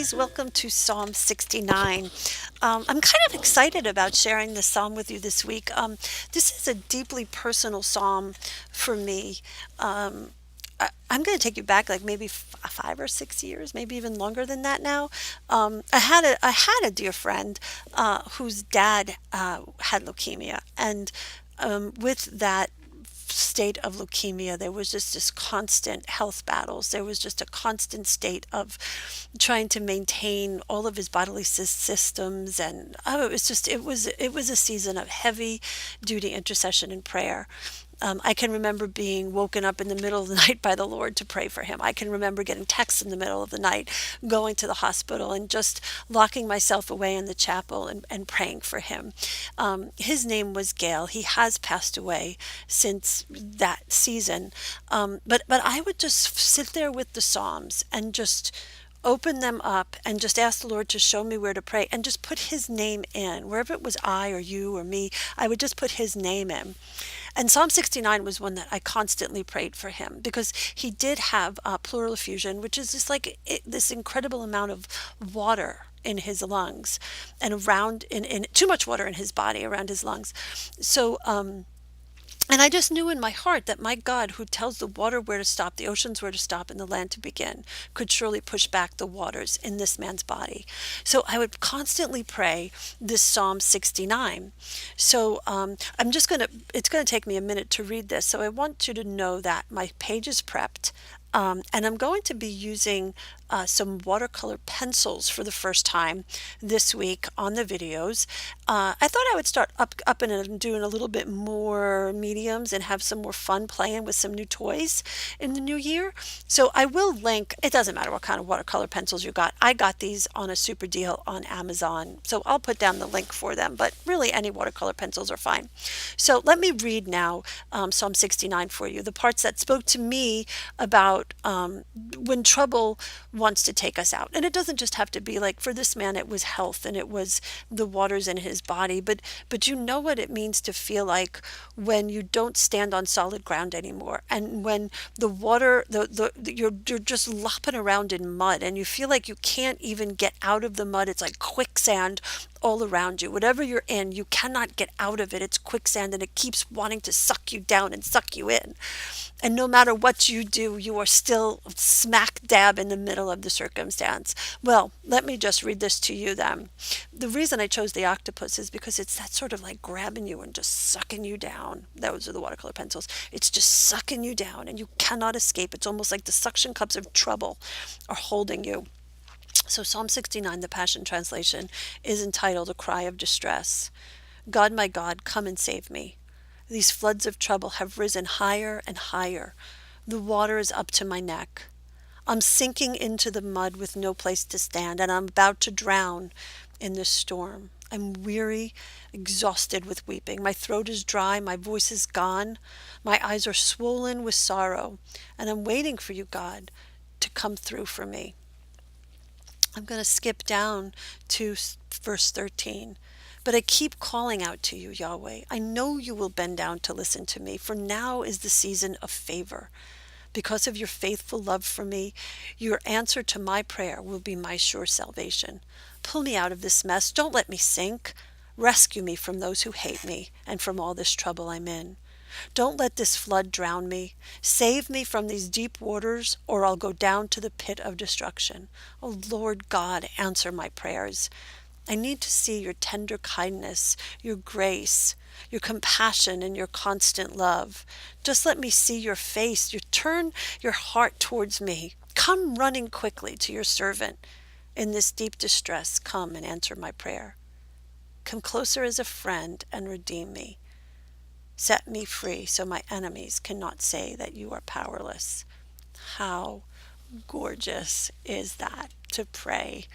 guys. Welcome to Psalm 69. I'm kind of excited about sharing this psalm with you this week. This is a deeply personal psalm for me. I'm going to take you back like maybe 5 or 6 years, maybe even longer than that now. I had a dear friend whose dad had leukemia, and with that state of leukemia, there was just this constant health battles. There was just a constant state of trying to maintain all of his bodily systems, and it was just it was a season of heavy duty intercession and prayer. I can remember being woken up in the middle of the night by the Lord to pray for him. I can remember getting texts in the middle of the night, going to the hospital, and just locking myself away in the chapel and praying for him. His name was Gail. He has passed away since that season. But I would just sit there with the Psalms and just open them up and just ask the Lord to show me where to pray and just put his name in. Wherever it was I or you or me, I would just put his name in. And Psalm 69 was one that I constantly prayed for him because he did have pleural effusion, which is just like this incredible amount of water in his lungs and around in too much water in his body around his lungs. So and I just knew in my heart that my God, who tells the water where to stop, the oceans where to stop, and the land to begin, could surely push back the waters in this man's body. So I would constantly pray this Psalm 69. So it's going to take me a minute to read this. So I want you to know that my page is prepped. And I'm going to be using some watercolor pencils for the first time this week on the videos. I thought I would start up and doing a little bit more mediums and have some more fun playing with some new toys in the new year. So I will link, it doesn't matter what kind of watercolor pencils you got. I got these on a super deal on Amazon. So I'll put down the link for them, but really any watercolor pencils are fine. So let me read now Psalm 69 for you, the parts that spoke to me about when trouble wants to take us out. And it doesn't just have to be like for this man, it was health and it was the waters in his body, but you know what it means to feel like when you don't stand on solid ground anymore, and when the water, you're just lopping around in mud, and you feel like you can't even get out of the mud. It's like quicksand all around you. Whatever you're in, you cannot get out of it. It's quicksand and it keeps wanting to suck you down and suck you in. And no matter what you do, you are still smack dab in the middle of the circumstance. Well, let me just read this to you then. The reason I chose the octopus is because it's that sort of like grabbing you and just sucking you down. Those are the watercolor pencils. It's just sucking you down and you cannot escape. It's almost like the suction cups of trouble are holding you. So Psalm 69, the Passion Translation, is entitled A Cry of Distress. God, my God, come and save me. These floods of trouble have risen higher and higher. The water is up to my neck. I'm sinking into the mud with no place to stand, and I'm about to drown in this storm. I'm weary, exhausted with weeping. My throat is dry, my voice is gone. My eyes are swollen with sorrow, and I'm waiting for you, God, to come through for me. I'm going to skip down to verse 13. But I keep calling out to you, Yahweh. I know you will bend down to listen to me, for now is the season of favor. Because of your faithful love for me, your answer to my prayer will be my sure salvation. Pull me out of this mess. Don't let me sink. Rescue me from those who hate me and from all this trouble I'm in. Don't let this flood drown me. Save me from these deep waters, or I'll go down to the pit of destruction. Oh Lord God, answer my prayers. I need to see your tender kindness, your grace, your compassion, and your constant love. Just let me see your face. You turn your heart towards me. Come running quickly to your servant. In this deep distress, come and answer my prayer. Come closer as a friend and redeem me. Set me free so my enemies cannot say that you are powerless. How gorgeous is that to pray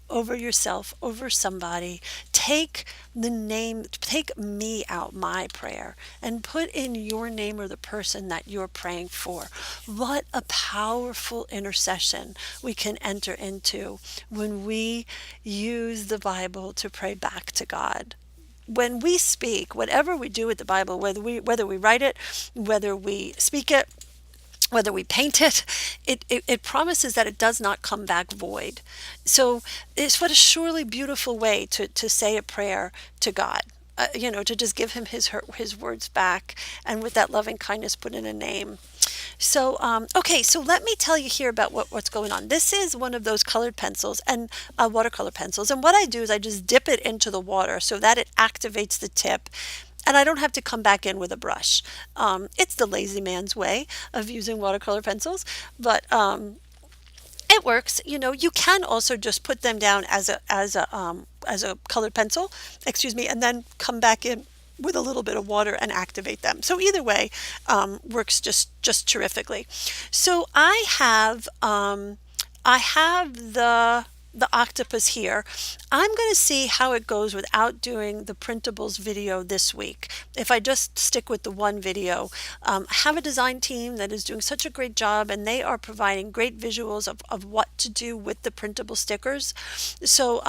over yourself, over somebody. Take me out, my prayer, and put in your name or the person that you're praying for. What a powerful intercession we can enter into when we use the Bible to pray back to God. When we speak, whatever we do with the Bible, whether we write it, whether we speak it, whether we paint it, it promises that it does not come back void. So it's what a surely beautiful way to say a prayer to God. To just give him his words back, and with that loving kindness, put in a name. So, okay, so let me tell you here about what's going on. This is one of those colored pencils and watercolor pencils. And what I do is I just dip it into the water so that it activates the tip. And I don't have to come back in with a brush. It's the lazy man's way of using watercolor pencils, but it works. You can also just put them down as a colored pencil, excuse me, and then come back in with a little bit of water and activate them. So either way, works just terrifically. So I have the octopus here. I'm going to see how it goes without doing the printables video this week. If I just stick with the one video, I have a design team that is doing such a great job, and they are providing great visuals of what to do with the printable stickers. So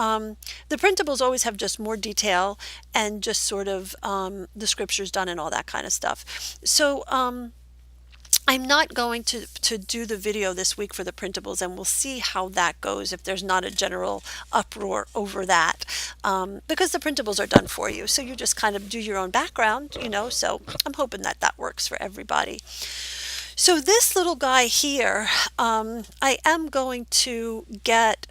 the printables always have just more detail and just sort of the scriptures done and all that kind of stuff. So I'm not going to do the video this week for the printables, and we'll see how that goes if there's not a general uproar over that, because the printables are done for you. So you just kind of do your own background. So I'm hoping that that works for everybody. So this little guy here, I am going to get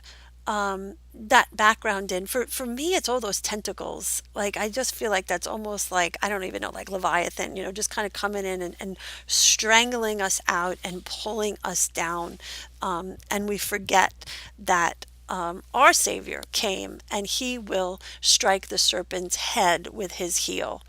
that background in. For me, it's all those tentacles. Like, I just feel like that's almost like, I don't even know, like Leviathan, just kind of coming in and strangling us out and pulling us down. And we forget that our Savior came and he will strike the serpent's head with his heel.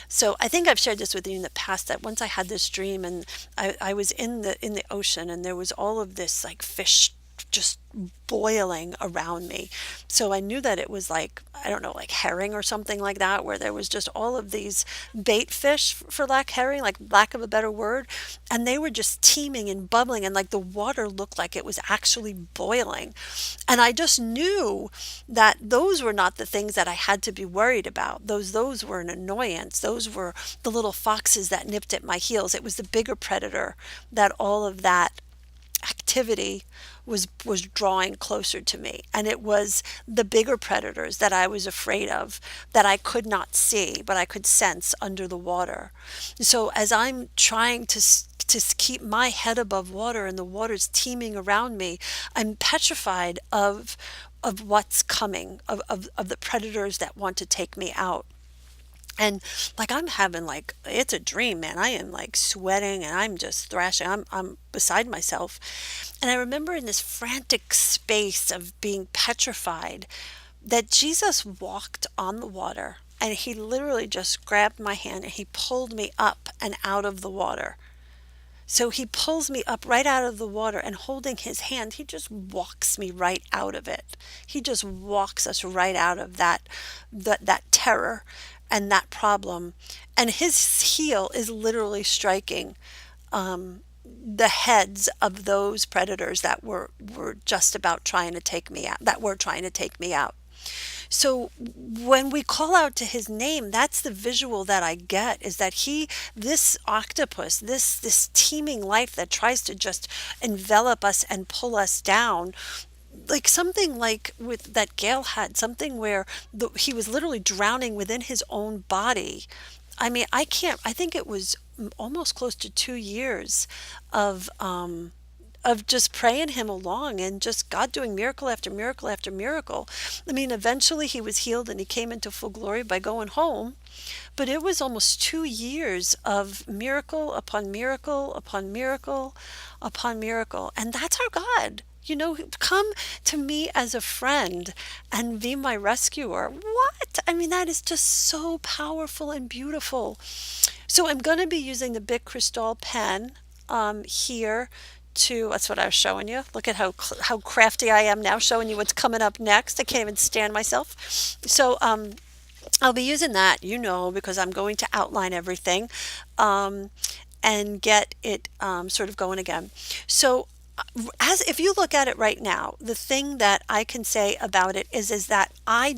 So I think I've shared this with you in the past, that once I had this dream, and I was in the ocean, and there was all of this like fish just boiling around me. So I knew that it was like, I don't know, like herring or something like that, where there was just all of these bait fish, for lack of a better word, and they were just teeming and bubbling, and like the water looked like it was actually boiling. And I just knew that those were not the things that I had to be worried about. Those were an annoyance. Those were the little foxes that nipped at my heels. It was the bigger predator that all of that activity was drawing closer to me, and it was the bigger predators that I was afraid of, that I could not see but I could sense under the water. So as I'm trying to keep my head above water and the water's teeming around me, I'm petrified of what's coming, of the predators that want to take me out. And like, I'm having, like, it's a dream, man. I am like sweating and I'm just thrashing. I'm beside myself. And I remember in this frantic space of being petrified that Jesus walked on the water, and he literally just grabbed my hand and he pulled me up and out of the water. So he pulls me up right out of the water, and holding his hand, he just walks me right out of it. He just walks us right out of that terror and that problem. And his heel is literally striking the heads of those predators that were just about trying to take me out, that were trying to take me out. So when we call out to his name, that's the visual that I get, is that this octopus, this teeming life that tries to just envelop us and pull us down, like something like with that Gail had, something where he was literally drowning within his own body. I mean, I think it was almost close to 2 years of just praying him along, and just God doing miracle after miracle after miracle. I mean, eventually he was healed and he came into full glory by going home. But it was almost 2 years of miracle upon miracle upon miracle upon miracle. And that's our God. Come to me as a friend and be my rescuer. What? I mean, that is just so powerful and beautiful. So I'm going to be using the Bic Cristal pen here. That's what I was showing you. Look at how crafty I am now, showing you what's coming up next. I can't even stand myself. So I'll be using that, because I'm going to outline everything and get it sort of going again. So as if you look at it right now, the thing that I can say about it is that I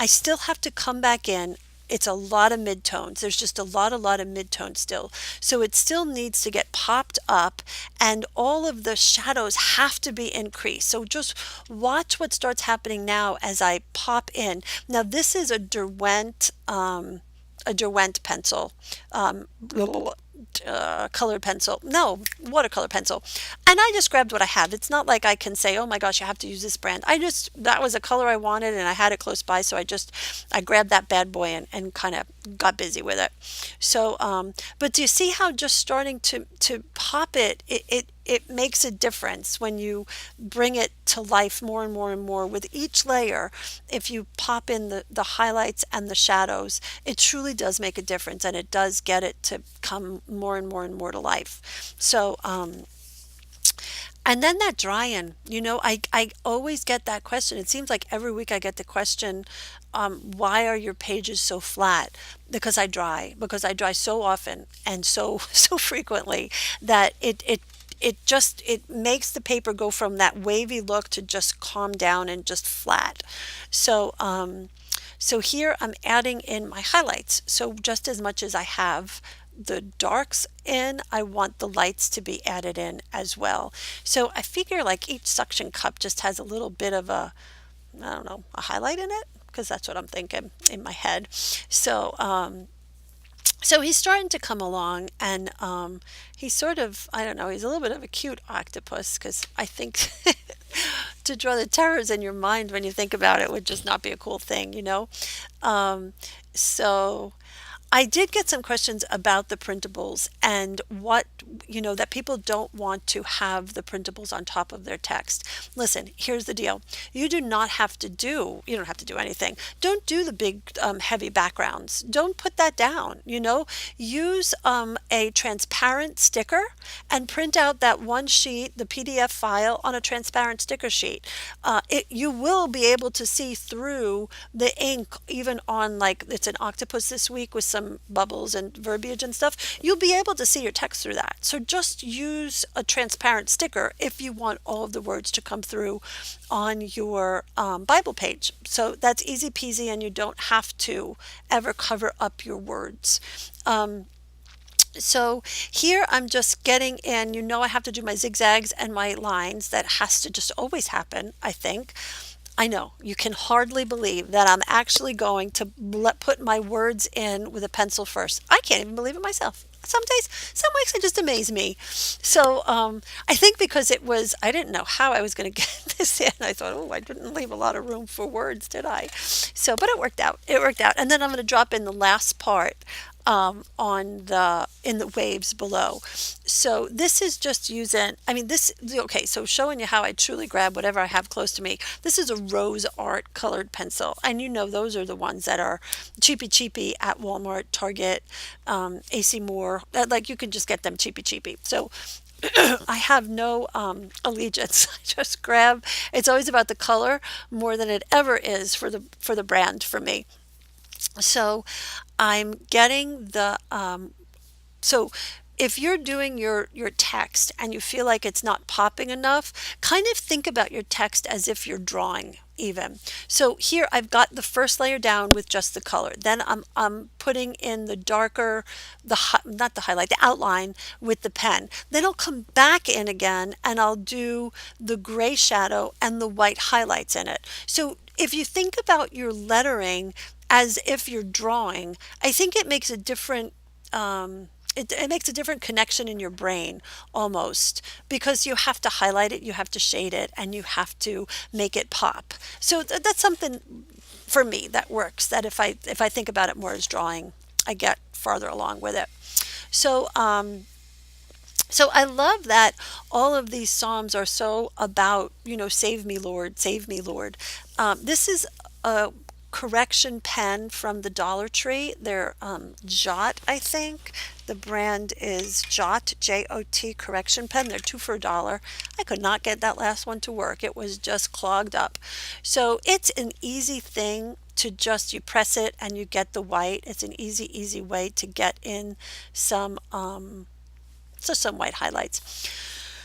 still have to come back in it's a lot of midtones. There's just a lot of midtones still. So it still needs to get popped up, and all of the shadows have to be increased. So just watch what starts happening now as I pop in. Now this is a Derwent pencil, um, colored pencil. No, watercolor pencil. And I just grabbed what I have. It's not like I can say, oh my gosh, you have to use this brand. That was a color I wanted and I had it close by. So I grabbed that bad boy and kind of got busy with it. So, but do you see how just starting to pop it makes a difference when you bring it to life more and more and more with each layer. If you pop in the highlights and the shadows, it truly does make a difference, and it does get it to come more and more and more to life. So, and then that drying, I always get that question. It seems like every week I get the question, why are your pages so flat? Because I dry so often and so so frequently that it makes the paper go from that wavy look to just calm down and just flat. So so here I'm adding in my highlights. So just as much as I have the darks in, I want the lights to be added in as well. So I figure like each suction cup just has a little bit of I don't know, a highlight in it, because that's what I'm thinking in my head. So so he's starting to come along, and he's sort of, I don't know, he's a little bit of a cute octopus, because I think to draw the terrors in your mind when you think about it would just not be a cool thing. Um, so I did get some questions about the printables and that people don't want to have the printables on top of their text. Listen, here's the deal. You don't have to do anything. Don't do the big, heavy backgrounds. Don't put that down. Use a transparent sticker and print out that one sheet, the PDF file, on a transparent sticker sheet. You will be able to see through the ink, even on, like, it's an octopus this week with some bubbles and verbiage and stuff. You'll be able to see your text through that. So just use a transparent sticker if you want all of the words to come through on your Bible page. So that's easy peasy, and you don't have to ever cover up your words. So here I'm just getting in, I have to do my zigzags and my lines. That has to just always happen, I think. I know you can hardly believe that I'm actually going to put my words in with a pencil first. I can't even believe it myself. Some weeks it just amaze me. So I think because I didn't know how I was going to get this in. I thought, oh, I didn't leave a lot of room for words, did I? So, but it worked out. It worked out. And then I'm going to drop in the last part in the waves below. So this is just using, okay, so showing you how I truly grab whatever I have close to me. This is a Rose Art colored pencil, and those are the ones that are cheapy at Walmart, Target, AC Moore. Like, you can just get them cheapy. So I have no allegiance. I just grab. It's always about the color more than it ever is for the brand for me. So I'm getting so if you're doing your text and you feel like it's not popping enough, kind of think about your text as if you're drawing even. So here I've got the first layer down with just the color. Then I'm putting in the darker, not the highlight, the outline with the pen. Then I'll come back in again and I'll do the gray shadow and the white highlights in it. So if you think about your lettering as if you're drawing, I think it makes a different it makes a different connection in your brain almost, because you have to highlight it, you have to shade it, and you have to make it pop. So that's something for me that works. That if I think about it more as drawing, I get farther along with it. So so I love that all of these psalms are so about, save me, Lord, save me, Lord. This is a correction pen from the Dollar Tree. They're Jot, I think. The brand is Jot, Jot correction pen. They're two for $1. I could not get that last one to work. It was just clogged up. So it's an easy thing to just, you press it and you get the white. It's an easy way to get in some white highlights.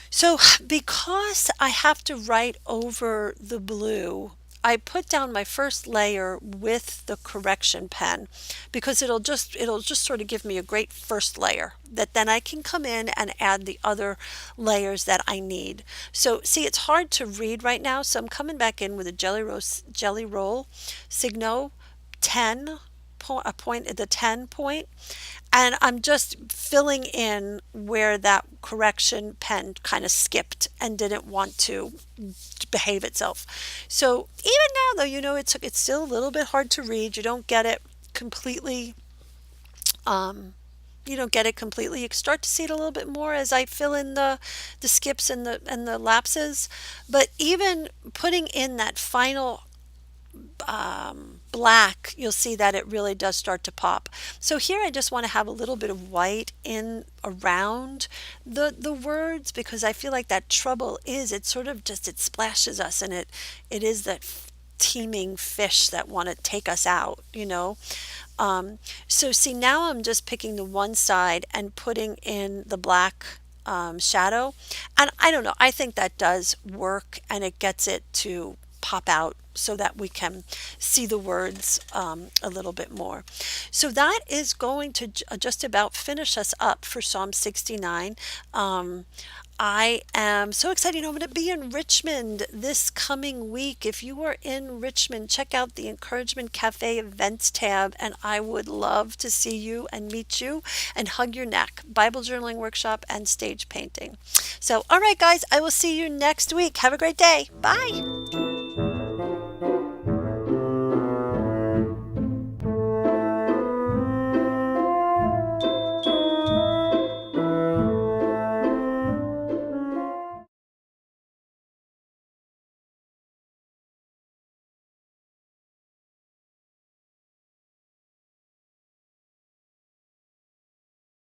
So because I have to write over the blue, I put down my first layer with the correction pen because it'll just sort of give me a great first layer that then I can come in and add the other layers that I need. So see, it's hard to read right now, so I'm coming back in with a Jelly Roll Signo 10 a point at the 10 point, and I'm just filling in where that correction pen kind of skipped and didn't want to behave itself. So even now though, it's still a little bit hard to read. Completely um you don't get it completely. You can start to see it a little bit more as I fill in the skips and the lapses. But even putting in that final black, you'll see that it really does start to pop. So here I just want to have a little bit of white in around the words because I feel like that trouble is it sort of just it splashes us and it is that teeming fish that want to take us out. So see, now I'm just picking the one side and putting in the black shadow. And I don't know, I think that does work and it gets it to pop out so that we can see the words a little bit more. So that is going to just about finish us up for Psalm 69. I am so excited. I'm going to be in Richmond this coming week. If you are in Richmond, check out the Encouragement Cafe events tab, and I would love to see you and meet you and hug your neck. Bible journaling workshop and stage painting. So, all right, guys, I will see you next week. Have a great day. Bye.